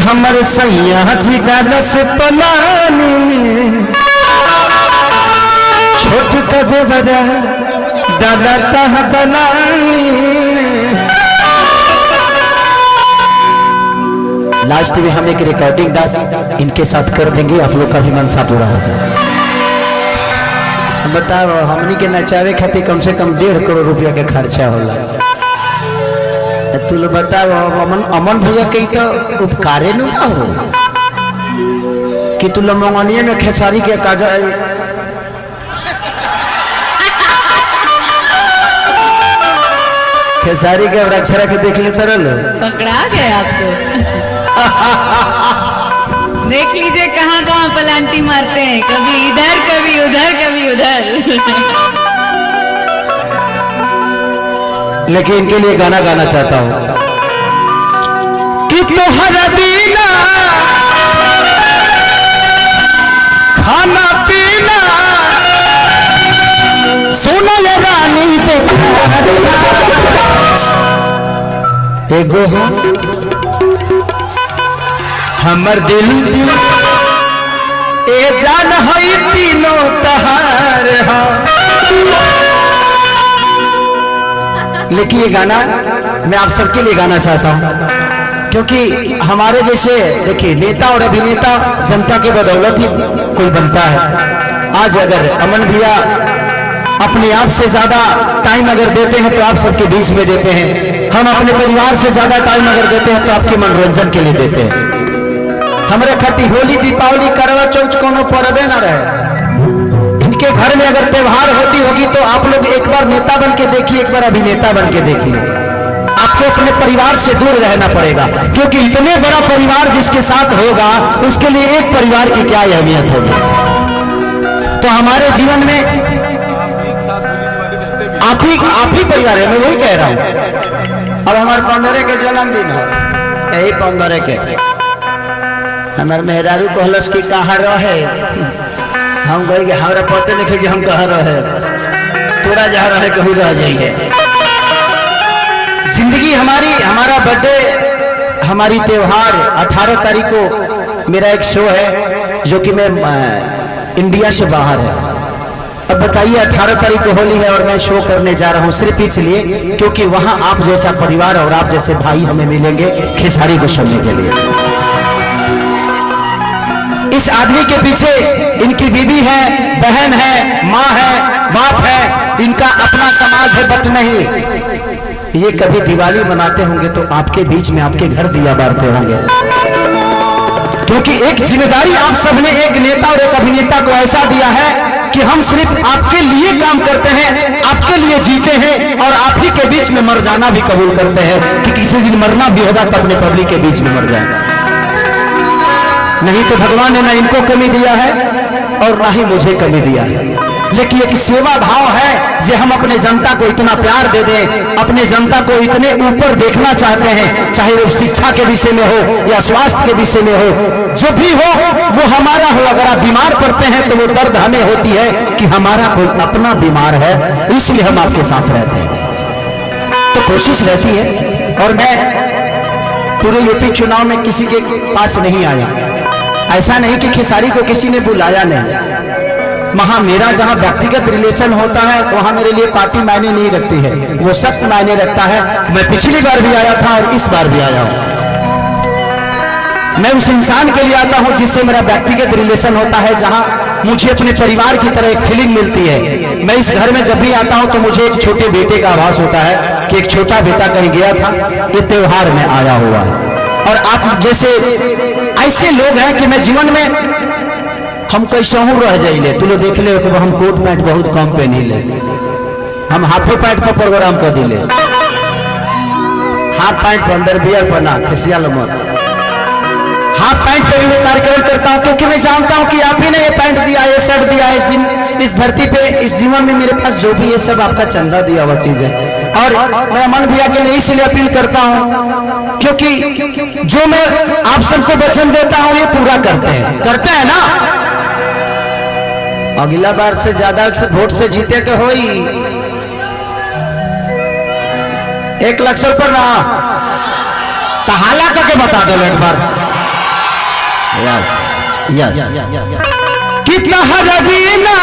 हमर सैया जी का रस पलानी में छोट कदे बड़ा दादा तह लास्ट में हम एक रिकॉर्डिंग डांस इनके साथ कर देंगे, आप लोग का भी मनसा पूरा हो जाए। बताओ हमनी के नचावे खातिर कम से कम 1.5 करोड़ रुपया के खर्चा होला। तू लोग बताओ अमन भैया कहीं तो उपकारे न हो कि तू लोग मंगनिया में खेसारी के काजा खेसारी के अक्षरा के देख लेते रहो, पकड़ा गए आप तो। देख लीजिए कहाँ कहाँ पलांटी मारते हैं, कभी इधर कभी उधर कभी उधर। लेकिन इनके लिए गाना गाना चाहता हूं कि तोहरा बिना खाना पीना सोना ये रानी बेकार एगो हमर दिल ए जान है तीनों तहार हा। लेकिन ये गाना मैं आप सबके लिए गाना चाहता हूं क्योंकि हमारे जैसे देखिए नेता और अभिनेता जनता के बदौलत ही कोई बनता है। आज अगर अमन भैया अपने आप से ज्यादा टाइम अगर देते हैं तो आप सबके बीच में देते हैं, हम अपने परिवार से ज्यादा टाइम अगर देते हैं तो आपके मनोरंजन के लिए देते हैं। हमारे खती होली दीपावली करवा चौथ कोनो पर्वे ना रहे, इनके घर में अगर त्योहार होती होगी तो आप लोग एक बार नेता बन के देखिए, एक बार अभिनेता बन के देखिए, आपको अपने परिवार से दूर रहना पड़ेगा क्योंकि इतने बड़ा परिवार जिसके साथ होगा उसके लिए एक परिवार की क्या अहमियत होगी। तो हमारे जीवन में आप ही परिवार है, मैं वही कह रहा हूं। अब हमारे 15 के जन्मदिन है, यही 15 के हमारे मेहरारू कहलस की कहाँ रहे, हम कहे हमारा पते नहीं कि हम कहाँ रहे, तोरा जहाँ रहे कहीं रह जाइए। जिंदगी हमारा बर्थडे हमारी त्योहार 18 तारीख को मेरा एक शो है जो कि मैं इंडिया से बाहर है। अब बताइए 18 तारीख को होली है और मैं शो करने जा रहा हूँ सिर्फ इसलिए क्योंकि वहां आप जैसा परिवार और आप जैसे भाई हमें मिलेंगे खेसारी को सुनने के लिए। इस आदमी के पीछे इनकी बीवी है, बहन है, माँ है, बाप है, इनका अपना समाज है, बट नहीं ये कभी दिवाली मनाते होंगे तो आपके बीच में आपके घर दिया बारते होंगे क्योंकि एक जिम्मेदारी आप सबने एक नेता और एक अभिनेता को ऐसा दिया है कि हम सिर्फ आपके लिए काम करते हैं, आपके लिए जीते हैं और आप ही के बीच में मर जाना भी कबूल करते हैं कि किसी दिन मरना भी होगा तो अपने पब्लिक के बीच में मर जाए। नहीं तो भगवान ने ना इनको कमी दिया है और ना ही मुझे कमी दिया है, लेकिन एक सेवा भाव है जो हम अपने जनता को इतना प्यार दे दें, अपने जनता को इतने ऊपर देखना चाहते हैं, चाहे वो शिक्षा के विषय में हो या स्वास्थ्य के विषय में हो, जो भी हो वो हमारा हो। अगर आप बीमार पड़ते हैं तो वो दर्द हमें होती है कि हमारा कोई अपना बीमार है, इसलिए हम आपके साथ रहते हैं। तो कोशिश रहती है और मैं पूरे यूपी चुनाव में किसी के पास नहीं आया, ऐसा नहीं कि खेसारी को किसी ने बुलाया नहीं, वहां मेरा जहां व्यक्तिगत रिलेशन होता है वहां मेरे लिए पार्टी मायने नहीं रखती है, वो सख्त मायने रखता है। मैं पिछली बार भी आया था और इस बार भी आया हूं। मैं उस इंसान के लिए आता हूं जिससे मेरा व्यक्तिगत रिलेशन होता है, जहां मुझे अपने परिवार की तरह एक फीलिंग मिलती है। मैं इस घर में जब भी आता हूं तो मुझे एक छोटे बेटे का आभास होता है कि एक छोटा बेटा कहीं गया था, ये त्योहार में आया हुआ है। और आप जैसे ऐसे लोग हैं कि मैं जीवन में हम कैसे रह जाइए, तू लोग देख ले कि हम कोट पैंट बहुत कम पहनी ले, हम हाफो पैंट पर प्रोग्राम कर दिले, हाफ पैंट पर अंदर बियर पहना खिसिया लमन, हाफ पैंट पर मैं कार्यक्रम करता हूं क्योंकि मैं जानता हूं कि आप ही ने ये पैंट दिया, ये शर्ट दिया है, इस धरती पे इस जीवन में मेरे पास जो भी ये सब आपका चंदा दिया हुआ चीज है। और मैं अमन भैया के लिए इसलिए अपील करता हूं क्योंकि जो मैं आप सबको वचन देता हूं ये पूरा करते हैं ना। अगला बार से ज्यादा से वोट से जीते के होई 1 लाख पर ना तहाला करके बता दो एक बार। यस कितना हरबीना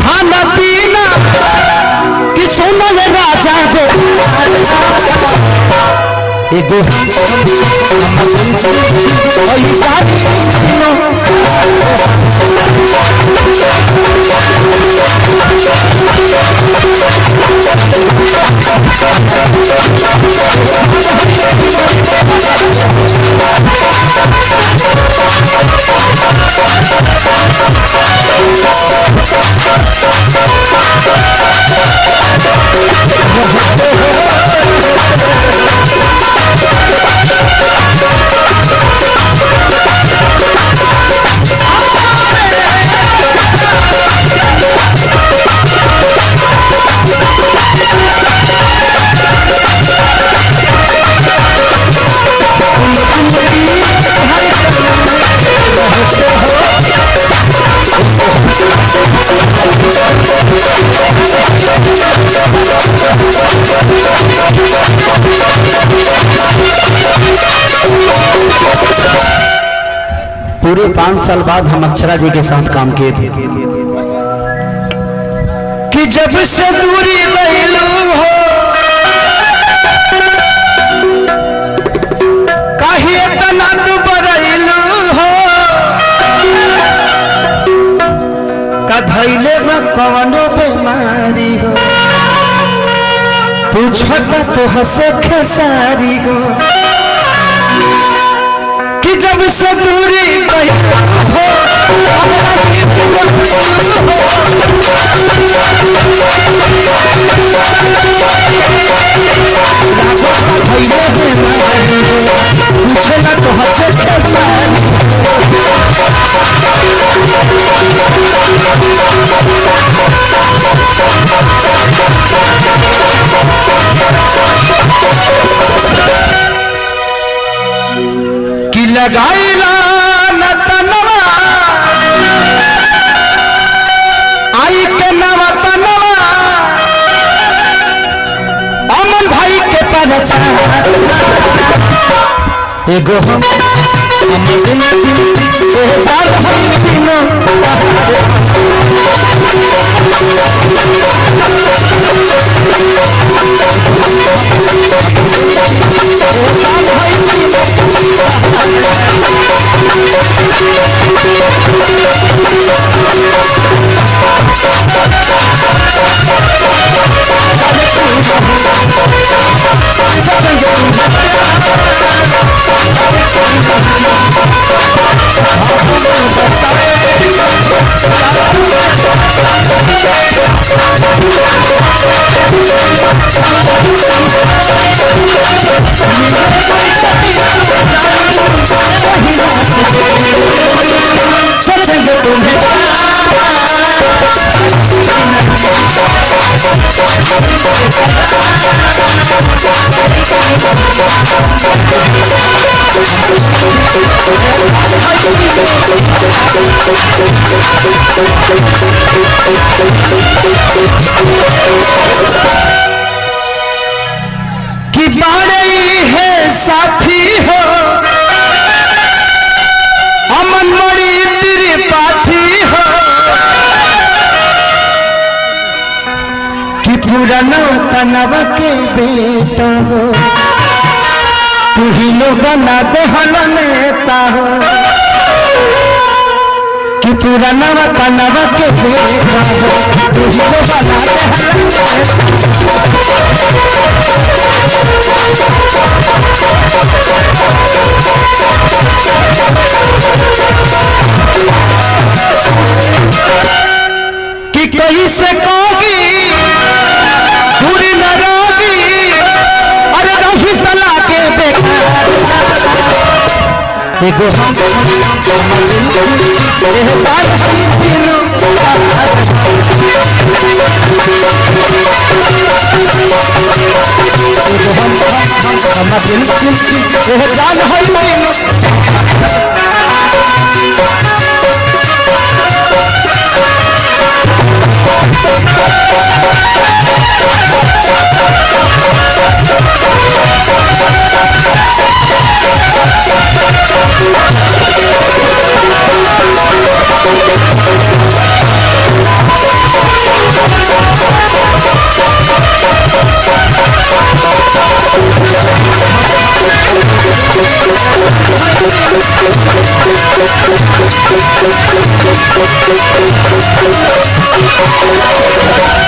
खाना पीना कि सोना ये राजा दे एगो पूरे 5 साल बाद हम अक्षरा जी के साथ काम किए थे कि जब से दूरी बैलू हो काहे तना तू बरैलू हो कधैले में कवनो बीमारी हो पूछता तो हंसे खेसारी हो कि जब से दूरी हो पूछेगा तो हंसे खेसारी कि लगाइला न तनवा आई के नवा तनवा अमन भाई के परचा एगो हम कि बाड़े है साथी हो अमन मणि तेरे पाथी हो कि पुराना तनव के बेटा हो तू ही लोग ना दहल नेता हो कि पुराना तनव के बेटा हो तू ही लोग ना दहल कि कहीं से कहोगी पूरी न रोगी अरे रही तला के बेकार देखो हम हम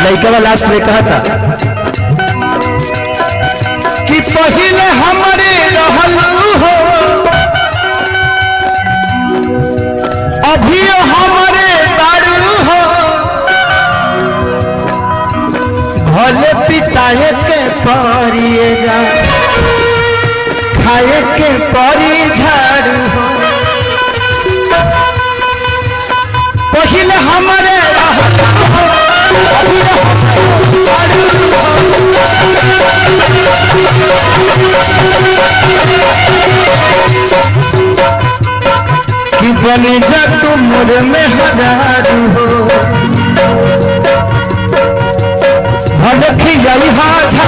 लड़का लास्ट में कहा था कि पहले हमारे रहल हो अभी हमारे दारू हो भले पिटाए के परिए जा खाए के परी झाड़ू हो पहले हमारे रहल हो कि बनी जा तुम मुझ में हजारू हो भलखी जाई हाजा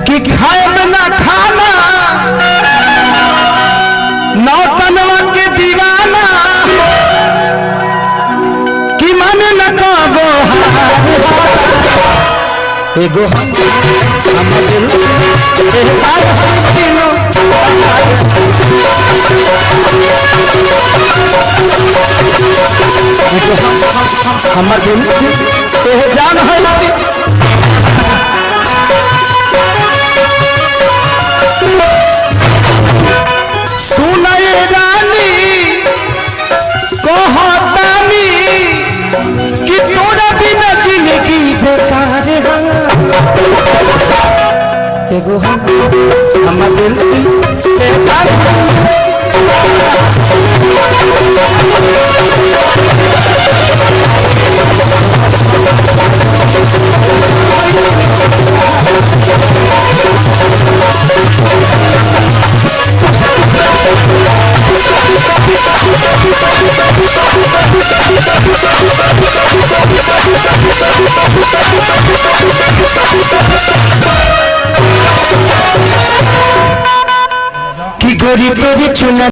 कि खाए बिना खाना नौतनवा के दीवाना कि मन न काबो एगो हम दिल तेरे साथ हसीनो हमर दिल तेरे जान है सुनाए रानी कहतानी कि तोरा बिना जिंदगी बेकार एगो हमर दिल बेकार कि गोरी तेरी चुना